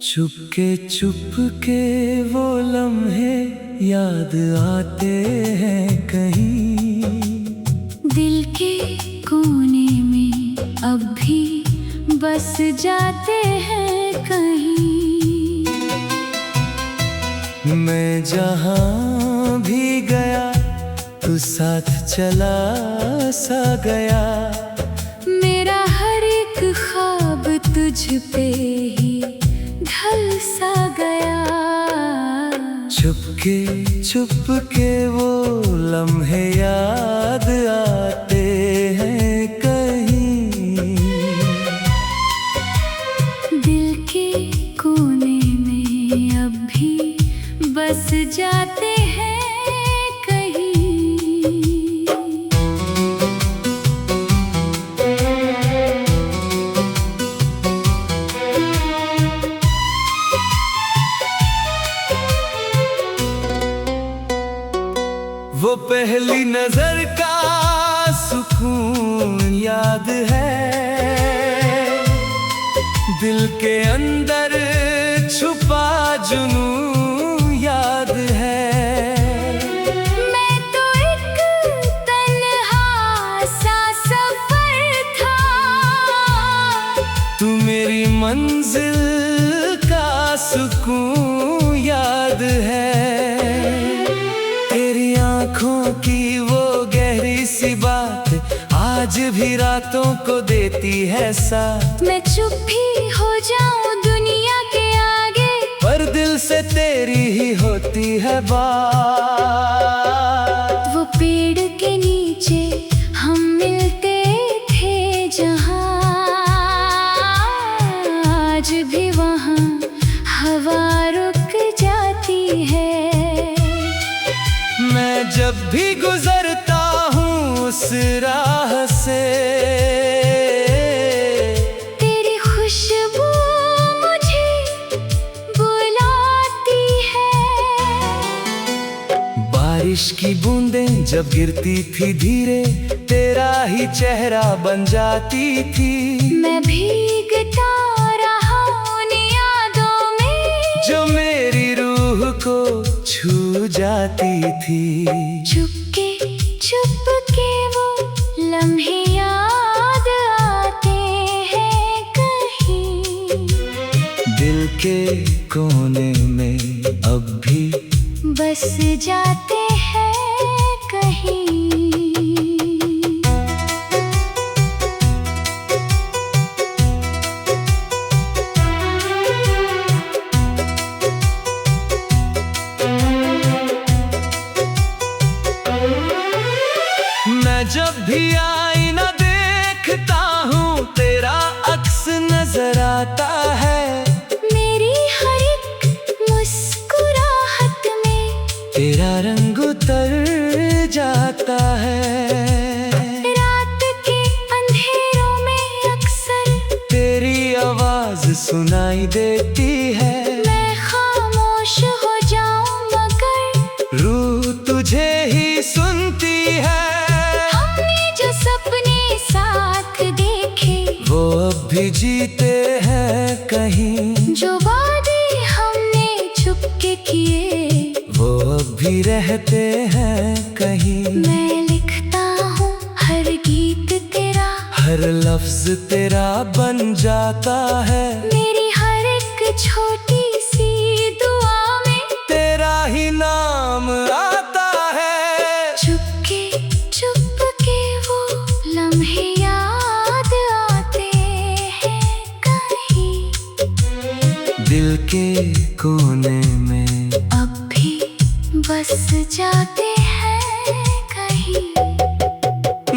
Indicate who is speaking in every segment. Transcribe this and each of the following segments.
Speaker 1: चुपके चुपके वो लम्हे याद आते हैं कहीं,
Speaker 2: दिल के कोने में अब भी बस जाते हैं कहीं।
Speaker 1: मैं जहाँ भी गया तू साथ चला सा गया,
Speaker 2: मेरा हर एक ख्वाब तुझ पे ही ढल सा गया।
Speaker 1: चुपके चुपके वो लम्हे याद आते हैं कहीं,
Speaker 2: दिल के कोने में अब भी बस जाते हैं कहीं।
Speaker 1: वो पहली नजर का सुकून याद है, दिल के अंदर छुपा जुनून याद है।
Speaker 2: मैं तो एक तन्हा सा सफर था,
Speaker 1: तू मेरी मंजिल का सुकून याद है। तेरी आँखों की वो गहरी सी बात आज भी रातों को देती है साथ।
Speaker 2: मैं चुप भी हो जाऊं दुनिया के आगे,
Speaker 1: पर दिल से तेरी ही होती है बात।
Speaker 2: वो पेड़ के नीचे हम मिलते थे जहां, आज भी वहां हवा रुक जाती है।
Speaker 1: मैं जब भी गुजरता हूँ उस राह से,
Speaker 2: तेरी खुशबू मुझे बुलाती है।
Speaker 1: बारिश की बूंदें जब गिरती थी धीरे, तेरा ही चेहरा बन जाती थी।
Speaker 2: मैं भीगता रहा उन यादों में,
Speaker 1: जो मेरी रूह को छू जाती थी।
Speaker 2: चुपके चुपके वो लम्हे याद आते हैं कहीं,
Speaker 1: दिल के कोने में अब भी
Speaker 2: बस जाते हैं कहीं।
Speaker 1: मैं जब भी आईना देखता हूँ तेरा अक्स नजर आता है।
Speaker 2: मेरी हर एक मुस्कुराहट में
Speaker 1: तेरा रंग उतर जाता है।
Speaker 2: रात के अंधेरों में अक्सर
Speaker 1: तेरी आवाज सुनाई देती है।
Speaker 2: मैं खामोश हो जाऊं मगर
Speaker 1: रूह तुझे ही सुनती है।
Speaker 2: हमने जो सपने साथ देखे
Speaker 1: वो अब भी जीते हैं कहीं,
Speaker 2: जो वादे हमने चुपके किए
Speaker 1: वो अब भी रहते हैं कहीं।
Speaker 2: मैं लिखता हूँ हर गीत तेरा,
Speaker 1: हर लफ्ज तेरा बन जाता है।
Speaker 2: मेरी हर एक छोटी सी दुआ में
Speaker 1: तेरा ही नाम आता है।
Speaker 2: चुपके चुपके वो लम्हे याद आते हैं कहीं,
Speaker 1: दिल के कोने में
Speaker 2: अब भी बस जाते हैं कहीं।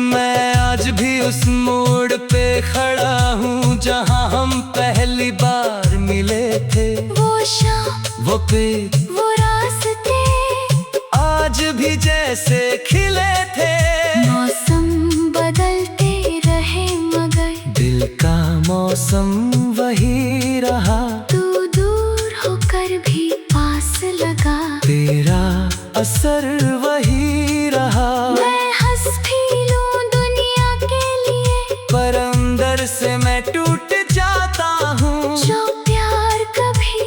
Speaker 1: मैं आज भी उस मोड़ पे खड़ा हूँ जहाँ हम पहली बार मिले थे।
Speaker 2: वो शाम
Speaker 1: वो पेड़
Speaker 2: वो रास्ते
Speaker 1: आज भी जैसे खिले थे।
Speaker 2: मौसम बदलते रहे मगर
Speaker 1: दिल का मौसम वही रहा।
Speaker 2: तू दूर होकर भी पास लगा,
Speaker 1: तेरा असर वही रहा।
Speaker 2: मैं हंस भी लूं दुनिया के लिए,
Speaker 1: पर अंदर से मैं टूट जाता हूँ।
Speaker 2: जो प्यार कभी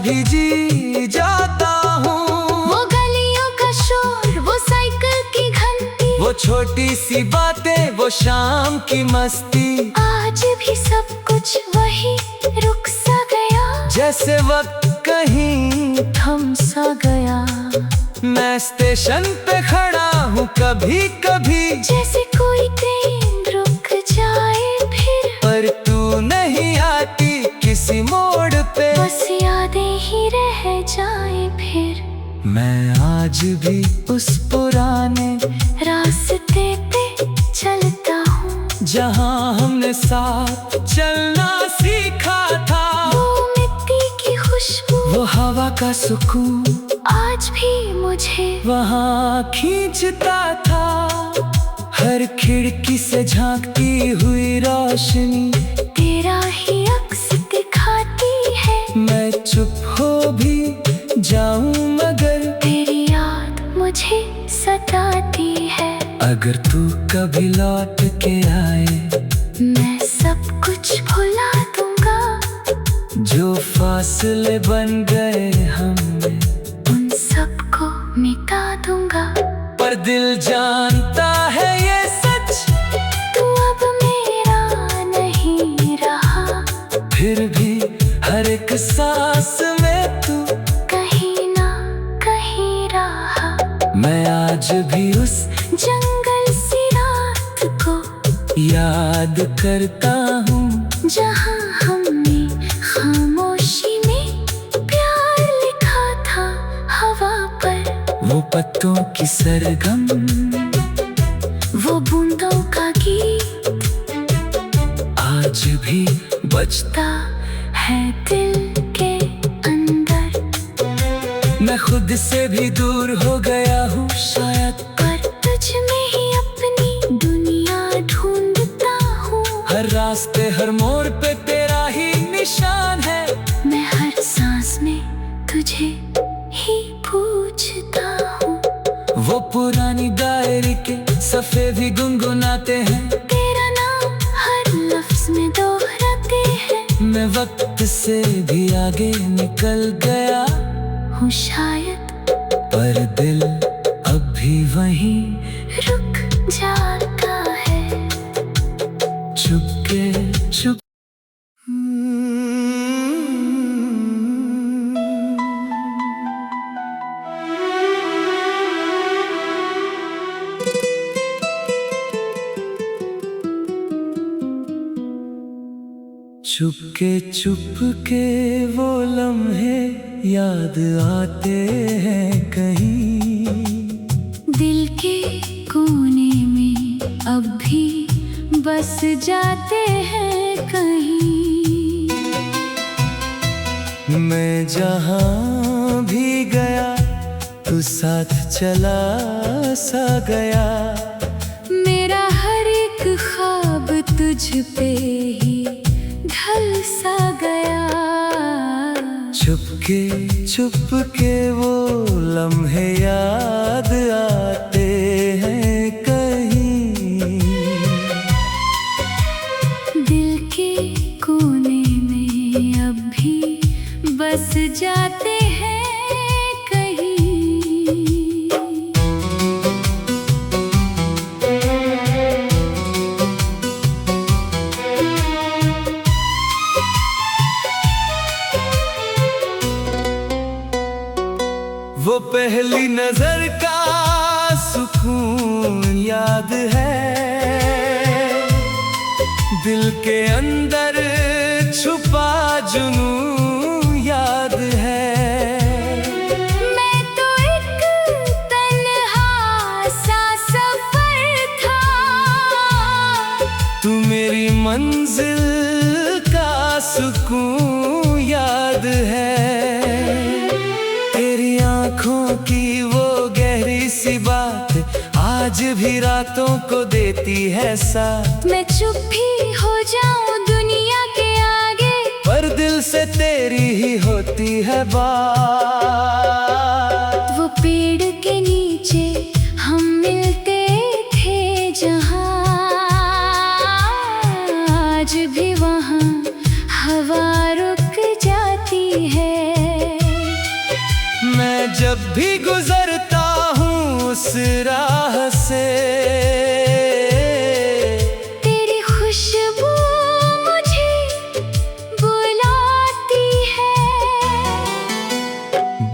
Speaker 1: भी जी जाता हूँ।
Speaker 2: वो गलियों का शोर, वो साइकिल की घंटी,
Speaker 1: वो छोटी सी बातें, वो शाम की मस्ती,
Speaker 2: आज भी सब कुछ वही रुक सा गया,
Speaker 1: जैसे वक्त कहीं
Speaker 2: थम सा गया।
Speaker 1: मैं स्टेशन पे खड़ा हूँ कभी कभी,
Speaker 2: जैसे कोई ट्रेन रुक जाए फिर,
Speaker 1: पर तू नहीं आती किसी मोड़ पे,
Speaker 2: बस यादें ही रह जाए फिर।
Speaker 1: मैं आज भी उस पुराने
Speaker 2: रास्ते पे चलता हूँ,
Speaker 1: जहाँ हमने साथ चलना सीखा था।
Speaker 2: वो मिट्टी की खुशबू,
Speaker 1: वो हवा का सुकून
Speaker 2: आज भी मुझे
Speaker 1: वहाँ खींचता था। हर खिड़की से झांकती हुई रोशनी
Speaker 2: तेरा ही अक्स दिखाती है।
Speaker 1: मैं चुप हो भी जाऊं मगर
Speaker 2: तेरी याद मुझे सताती है।
Speaker 1: अगर तू कभी लौट के आए,
Speaker 2: मैं सब कुछ भुला दूंगा,
Speaker 1: जो फासले बन गए हमने
Speaker 2: उन सबको मिटा दूंगा।
Speaker 1: पर दिल जानता है ये सच,
Speaker 2: तू अब मेरा नहीं रहा,
Speaker 1: फिर भी हर एक सांस में तू
Speaker 2: कहीं ना कहीं रहा।
Speaker 1: मैं आज भी उस
Speaker 2: जंगल सी रात को
Speaker 1: याद करता हूँ,
Speaker 2: जहाँ हमने खामोशी में प्यार लिखा था हवा पर।
Speaker 1: वो पत्तों की सरगम,
Speaker 2: वो बूंदों का गीत
Speaker 1: आज भी बजता।
Speaker 2: ता है दिल के अंदर।
Speaker 1: मैं खुद से भी दूर हो गया हूँ शायद,
Speaker 2: पर तुझ में ही अपनी दुनिया ढूंढता हूँ।
Speaker 1: हर रास्ते हर मोड़ पे तेरा ही निशान है।
Speaker 2: मैं हर सांस में तुझे ही पूछता हूँ।
Speaker 1: वो पुरानी डायरी के सफ़े भी गुनगुनाते हैं,
Speaker 2: तेरा नाम हर लफ्ज में दोहराते हैं।
Speaker 1: मैं वक्त से भी आगे निकल गया
Speaker 2: हूँ शायद,
Speaker 1: पर दिल अब भी वहीं
Speaker 2: रुक जाता है।
Speaker 1: चुपके चुप। चुपके चुपके वो लम्हे याद आते हैं कहीं,
Speaker 2: दिल के कोने में अब भी बस जाते हैं कहीं।
Speaker 1: मैं जहाँ भी गया तू साथ चला सा गया,
Speaker 2: मेरा हर एक ख्वाब तुझ पे ही ढल सा गया।
Speaker 1: चुपके चुपके वो लम्हे याद आते हैं कहीं,
Speaker 2: दिल के कोने में अब भी बस जाते हैं कहीं।
Speaker 1: वो पहली नजर का सुकून याद है, दिल के अंदर छुपा जुनून याद है।
Speaker 2: मैं तो एक तन्हा सा सफर था,
Speaker 1: तू मेरी मंजिल का सुकून याद है। तेरी आँखों की वो गहरी सी बात आज भी रातों को देती है साथ।
Speaker 2: मैं चुप भी हो जाऊं दुनिया के आगे,
Speaker 1: पर दिल से तेरी ही होती है बात।
Speaker 2: वो पेड़ के नीचे हम मिलते थे जहाँ, आज भी वहाँ हवा रुक जाती है।
Speaker 1: जब भी गुजरता हूँ उस राह से,
Speaker 2: तेरी खुशबू मुझे बुलाती है।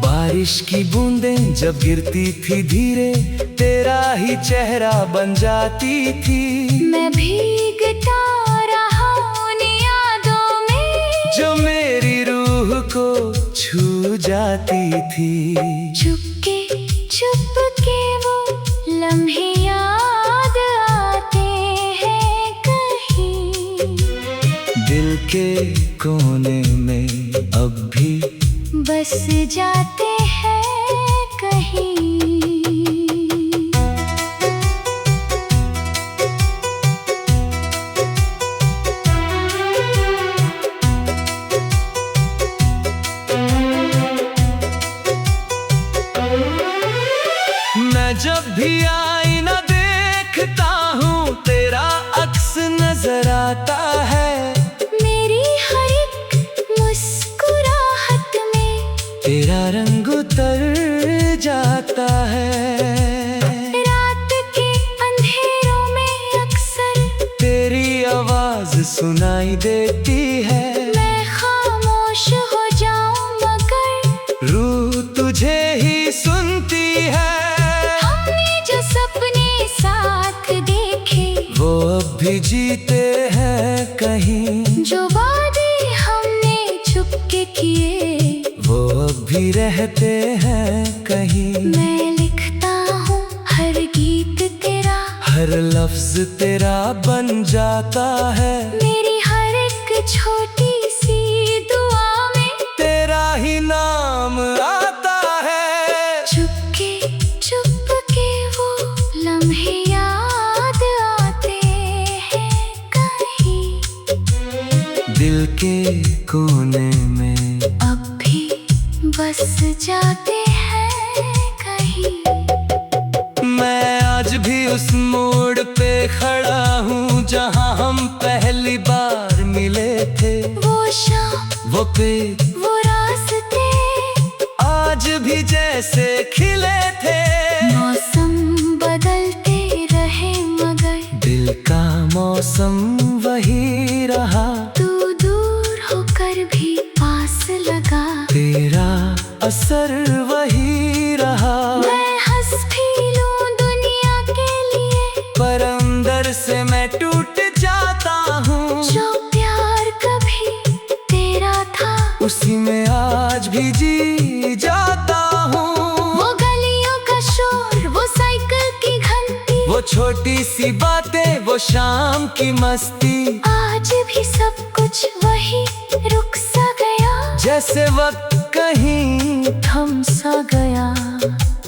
Speaker 1: बारिश की बूंदें जब गिरती थी धीरे, तेरा ही चेहरा बन जाती थी।
Speaker 2: मैं भीगता रहा उन यादों में,
Speaker 1: जो मेरी रूह को छू जाती थी।
Speaker 2: चुपके वो लम्हे याद आते हैं कहीं,
Speaker 1: दिल के कोने में अब भी
Speaker 2: बस जाते हैं कहीं।
Speaker 1: मैं जब भी आईना देखता हूँ तेरा अक्स नजर आता है।
Speaker 2: मेरी हर एक मुस्कुराहट में
Speaker 1: तेरा रंग उतर जाता है।
Speaker 2: रात के अंधेरों में अक्सर
Speaker 1: तेरी आवाज सुनाई देती है।
Speaker 2: मैं खामोश हो जाऊं मगर
Speaker 1: रूह तुझे ही सुनती है।
Speaker 2: सपने साथ देखे
Speaker 1: वो अब भी जीते हैं कहीं,
Speaker 2: जो वादे हमने चुपके किए
Speaker 1: वो अब भी रहते हैं कहीं।
Speaker 2: मैं लिखता हूँ हर गीत तेरा,
Speaker 1: हर लफ्ज तेरा बन जाता है।
Speaker 2: मेरी हर एक छोटी सी दुआ में
Speaker 1: तेरा ही नाम आता है।
Speaker 2: चुपके वो लम्हे याद आते हैं कहीं,
Speaker 1: दिल के कोने में
Speaker 2: अब भी बस जाते हैं कहीं।
Speaker 1: मैं आज भी उस मोड़ पे खड़ा हूँ जहाँ हम पहली बार मिले थे।
Speaker 2: वो शाम
Speaker 1: वो पेड़
Speaker 2: वो रास्ते
Speaker 1: आज भी जैसे खिले थे।
Speaker 2: मौसम बदलते रहे मगर
Speaker 1: दिल का मौसम वही रहा।
Speaker 2: तू दूर होकर भी पास लगा,
Speaker 1: तेरा असर वही रहा।
Speaker 2: मैं हंस भी लूं दुनिया के लिए,
Speaker 1: पर अंदर से मैं टूट जाता हूँ।
Speaker 2: जो प्यार कभी तेरा था
Speaker 1: उसी में आज भी जी जाता हूँ।
Speaker 2: वो गलियों का शोर, वो साइकिल की घंटी,
Speaker 1: वो छोटी सी बातें, वो शाम की मस्ती,
Speaker 2: आज भी सब कुछ वही रुक सा गया,
Speaker 1: जैसे वक्त कहीं
Speaker 2: थम सा गया।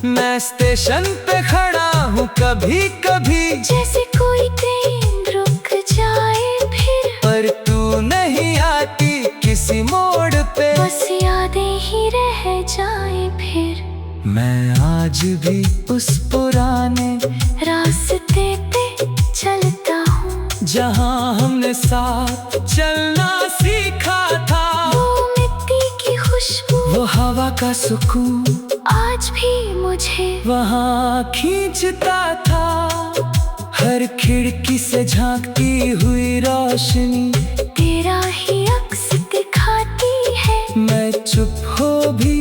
Speaker 1: मैं स्टेशन पे खड़ा हूँ कभी कभी,
Speaker 2: जैसे कोई ट्रेन रुक जाए फिर,
Speaker 1: पर तू नहीं आती किसी मोड़ पे,
Speaker 2: बस यादें ही रह जाए फिर।
Speaker 1: मैं आज भी उस पुराने
Speaker 2: रास्ते पे चलता हूँ
Speaker 1: जहाँ हमने साथ चलना सीखा था।
Speaker 2: वो मिट्टी की खुशबू,
Speaker 1: वो हवा का सुकून
Speaker 2: आज भी मुझे
Speaker 1: वहाँ खींचता था। हर खिड़की से झांकती हुई रोशनी
Speaker 2: तेरा ही अक्स दिखाती है।
Speaker 1: मैं चुप हो भी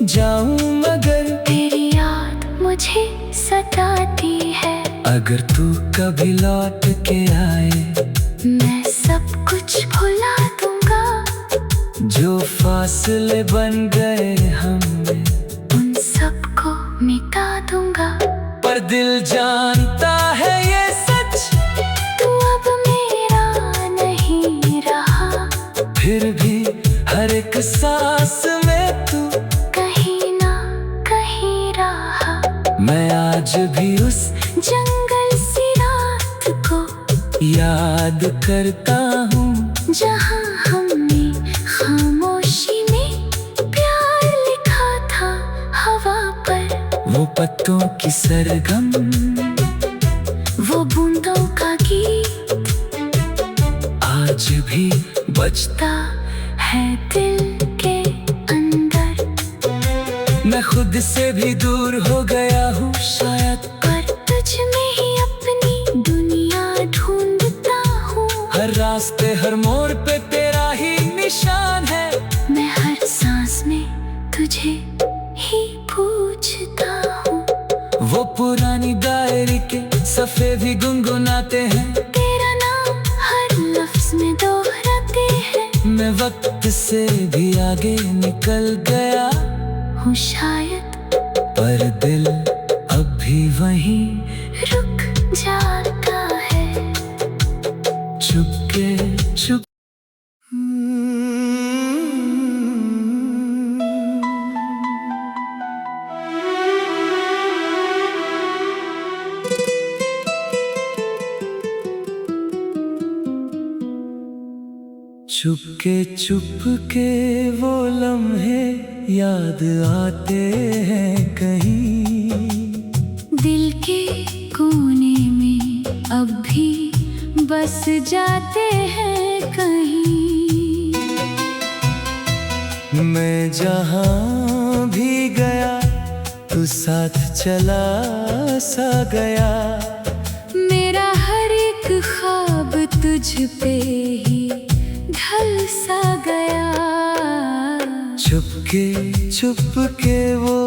Speaker 1: जाऊं मगर
Speaker 2: तेरी याद मुझे सताती है।
Speaker 1: अगर तू कभी लौट के आए,
Speaker 2: मैं सब कुछ भुला दूंगा,
Speaker 1: जो फासले बन गए हमें
Speaker 2: उन सबको मिटा दूंगा।
Speaker 1: पर दिल जानता है ये सच,
Speaker 2: तू अब मेरा नहीं रहा,
Speaker 1: फिर भी हर एक सांस में तू
Speaker 2: कहीं ना कहीं रहा।
Speaker 1: मैं आज भी उस
Speaker 2: जंगल सी रात को
Speaker 1: याद करता हूँ,
Speaker 2: जहाँ हमने खामोशी में प्यार लिखा था हवा पर।
Speaker 1: वो पत्तों की सरगम,
Speaker 2: वो बूंदों का गीत
Speaker 1: आज भी बजता
Speaker 2: है दिल के अंदर।
Speaker 1: मैं खुद से भी दूर हो गया हूँ शायद,
Speaker 2: पर तुझ में ही अपनी दुनिया ढूंढता हूँ।
Speaker 1: हर रास्ते हर मोड़ पे तेरा ही निशान है।
Speaker 2: मैं हर सांस में तुझे ही पूछता हूँ।
Speaker 1: वो पुरानी डायरी के सफ़े भी गुनगुनाते हैं,
Speaker 2: तेरा नाम हर लफ्ज में दोहराते हैं।
Speaker 1: मैं वक्त से भी आगे निकल गया
Speaker 2: हूँ शायद,
Speaker 1: पर दिल अब भी वहीं
Speaker 2: रुक जाता है।
Speaker 1: चुपके चुप। चुपके चुपके वो लम्हे याद आते हैं कहीं,
Speaker 2: दिल के कोने में अब भी बस जाते हैं कहीं।
Speaker 1: मैं जहाँ भी गया तू साथ चला सा गया।
Speaker 2: मेरा हर एक ख्वाब तुझ पे ही ढल सा गया।
Speaker 1: चुपके चुपके वो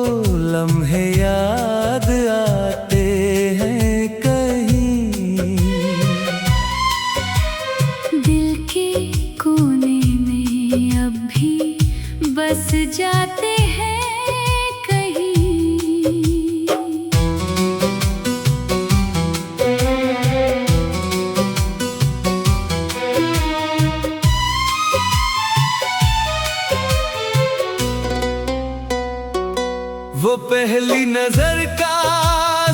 Speaker 1: लम्हे याद आते हैं कहीं,
Speaker 2: दिल के कोने में अब भी बस जाते हैं कहीं।
Speaker 1: वो पहली नजर का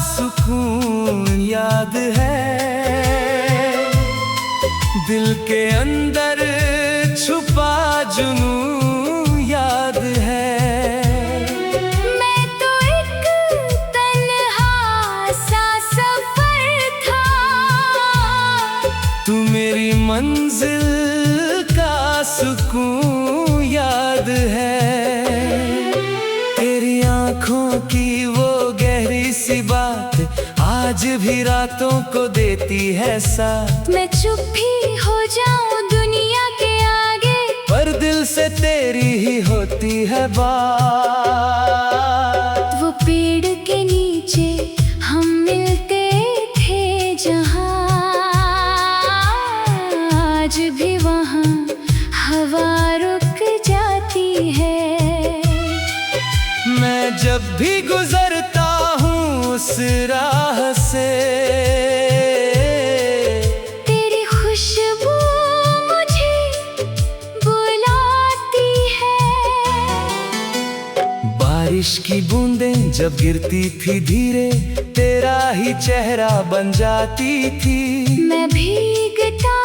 Speaker 1: सुकून याद है, दिल के अंदर छुपा जुनून याद है।
Speaker 2: मैं तो एक तन्हा सा सफर था,
Speaker 1: तू मेरी मंजिल का सुकून याद है। तेरी आँखों की वो गहरी सी बात आज भी रातों को देती है साथ।
Speaker 2: मैं चुप भी हो जाऊं दुनिया के आगे,
Speaker 1: पर दिल से तेरी ही होती है बात।
Speaker 2: वो पेड़ के नीचे हम मिलते थे जहाँ, आज भी वहाँ हवा रुक जाती है।
Speaker 1: मैं जब भी गुजरता हूँ उस राह से,
Speaker 2: तेरी खुशबू मुझे बुलाती है।
Speaker 1: बारिश की बूंदें जब गिरती थी धीरे, तेरा ही चेहरा बन जाती थी।
Speaker 2: मैं भीगता